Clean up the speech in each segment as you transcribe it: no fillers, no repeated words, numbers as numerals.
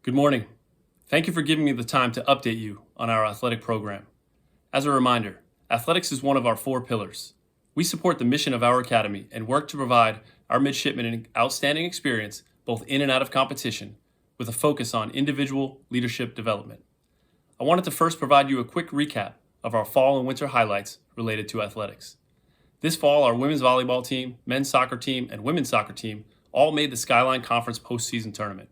Good morning. Thank you for giving me the time to update you on our athletic program. As a reminder, athletics is one of our 4 pillars. We support the mission of our academy and work to provide our midshipmen an outstanding experience both in and out of competition with a focus on individual leadership development. I wanted to first provide you a quick recap of our fall and winter highlights related to athletics. This fall, our women's volleyball team, men's soccer team, and women's soccer team all made the Skyline Conference postseason tournament.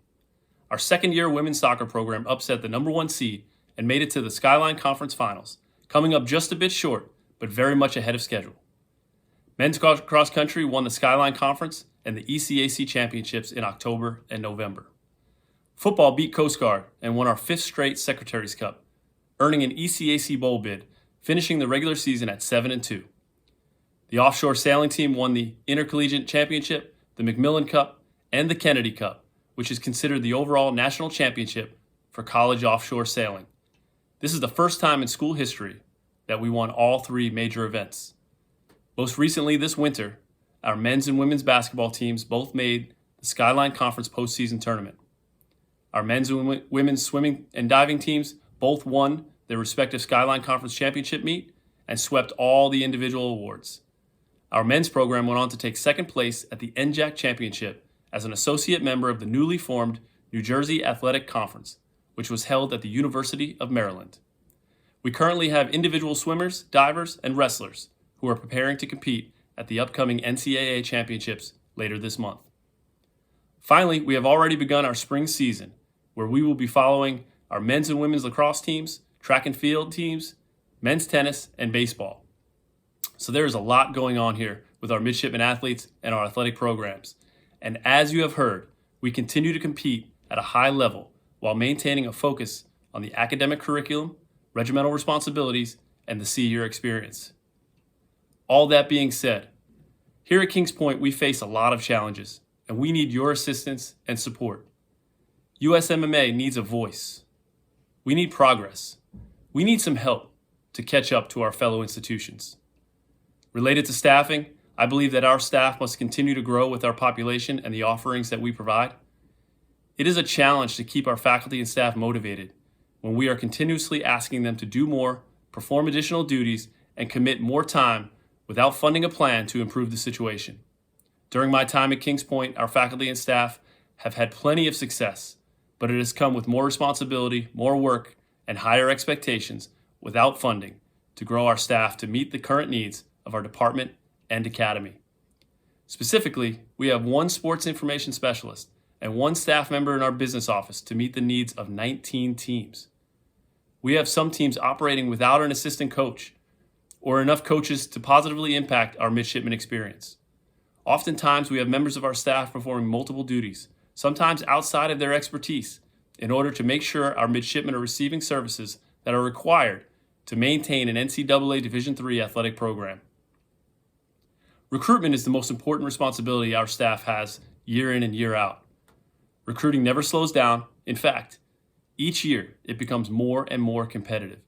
Our second-year women's soccer program upset the number 1 seed and made it to the Skyline Conference Finals, coming up just a bit short, but very much ahead of schedule. Men's cross country won the Skyline Conference and the ECAC championships in October and November. Football beat Coast Guard and won our 5th straight Secretary's Cup, earning an ECAC bowl bid, finishing the regular season at 7-2. The offshore sailing team won the Intercollegiate Championship, the McMillan Cup, and the Kennedy Cup, which is considered the overall national championship for college offshore sailing. This is the first time in school history that we won all 3 major events. Most recently this winter, our men's and women's basketball teams both made the Skyline Conference postseason tournament. Our men's and women's swimming and diving teams both won their respective Skyline Conference championship meet and swept all the individual awards. Our men's program went on to take second place at the NJAC Championship as an associate member of the newly formed New Jersey Athletic Conference, which was held at the University of Maryland. We currently have individual swimmers, divers, and wrestlers who are preparing to compete at the upcoming NCAA championships later this month. Finally, we have already begun our spring season, where we will be following our men's and women's lacrosse teams, track and field teams, men's tennis, and baseball. So there is a lot going on here with our midshipmen athletes and our athletic programs. And as you have heard, we continue to compete at a high level while maintaining a focus on the academic curriculum, regimental responsibilities, and the see-year experience. All that being said, here at Kings Point, we face a lot of challenges, and we need your assistance and support. USMMA needs a voice. We need progress. We need some help to catch up to our fellow institutions. Related to staffing, I believe that our staff must continue to grow with our population and the offerings that we provide. It is a challenge to keep our faculty and staff motivated when we are continuously asking them to do more, perform additional duties, and commit more time without funding a plan to improve the situation. During my time at Kings Point, our faculty and staff have had plenty of success, but it has come with more responsibility, more work, and higher expectations without funding to grow our staff to meet the current needs of our department and academy. Specifically, we have 1 sports information specialist and 1 staff member in our business office to meet the needs of 19 teams. We have some teams operating without an assistant coach or enough coaches to positively impact our midshipman experience. Oftentimes, we have members of our staff performing multiple duties, sometimes outside of their expertise, in order to make sure our midshipmen are receiving services that are required to maintain an NCAA Division III athletic program. Recruitment is the most important responsibility our staff has year in and year out. Recruiting never slows down. In fact, each year it becomes more and more competitive.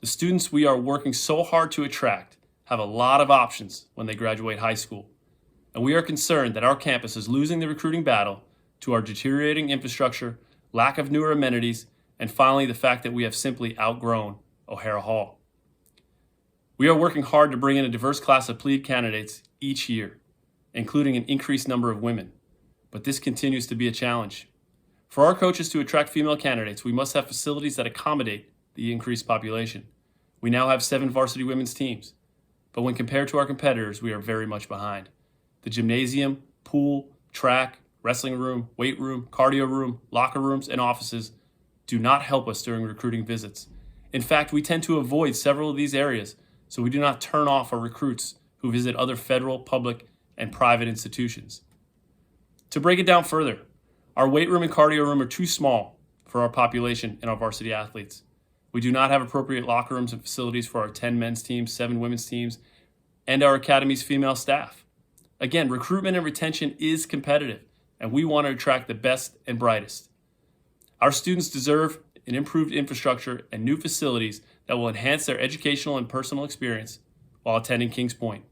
The students we are working so hard to attract have a lot of options when they graduate high school, and we are concerned that our campus is losing the recruiting battle to our deteriorating infrastructure, lack of newer amenities, and finally the fact that we have simply outgrown O'Hara Hall. We are working hard to bring in a diverse class of PLEAD candidates each year, including an increased number of women, but this continues to be a challenge. For our coaches to attract female candidates, we must have facilities that accommodate the increased population. We now have 7 varsity women's teams, but when compared to our competitors, we are very much behind. The gymnasium, pool, track, wrestling room, weight room, cardio room, locker rooms, and offices do not help us during recruiting visits. In fact, we tend to avoid several of these areas so we do not turn off our recruits who visit other federal, public, and private institutions. To break it down further, our weight room and cardio room are too small for our population and our varsity athletes. We do not have appropriate locker rooms and facilities for our 10 men's teams, 7 women's teams, and our academy's female staff. Again, recruitment and retention is competitive, and we want to attract the best and brightest. Our students deserve an improved infrastructure and new facilities that will enhance their educational and personal experience while attending Kings Point.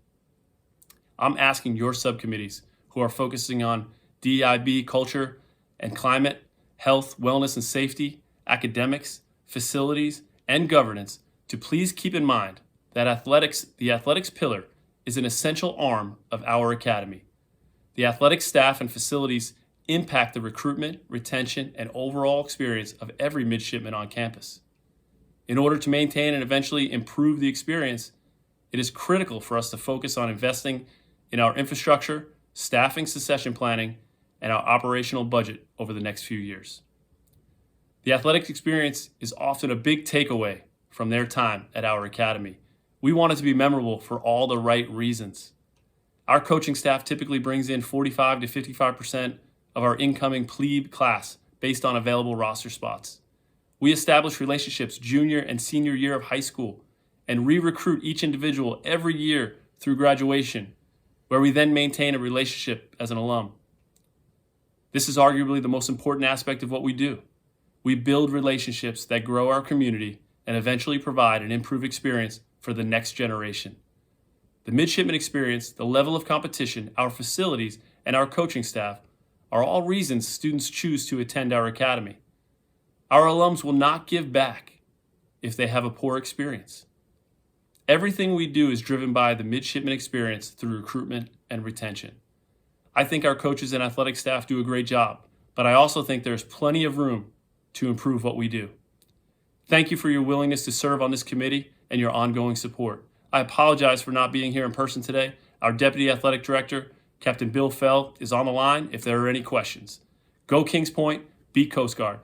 I'm asking your subcommittees who are focusing on DEIB, culture, and climate, health, wellness and safety, academics, facilities, and governance to please keep in mind that the athletics pillar is an essential arm of our academy. The athletic staff and facilities impact the recruitment, retention, and overall experience of every midshipman on campus. In order to maintain and eventually improve the experience, it is critical for us to focus on investing in our infrastructure, staffing, succession planning, and our operational budget over the next few years. The athletics experience is often a big takeaway from their time at our academy. We want it to be memorable for all the right reasons. Our coaching staff typically brings in 45 to 55% of our incoming plebe class based on available roster spots. We establish relationships junior and senior year of high school and re-recruit each individual every year through graduation, where we then maintain a relationship as an alum. This is arguably the most important aspect of what we do. We build relationships that grow our community and eventually provide an improved experience for the next generation. The midshipman experience, the level of competition, our facilities, and our coaching staff are all reasons students choose to attend our academy. Our alums will not give back if they have a poor experience. Everything we do is driven by the midshipman experience through recruitment and retention. I think our coaches and athletic staff do a great job, but I also think there's plenty of room to improve what we do. Thank you for your willingness to serve on this committee and your ongoing support. I apologize for not being here in person today. Our Deputy Athletic Director, Captain Bill Fell, is on the line if there are any questions. Go Kings Point, beat Coast Guard.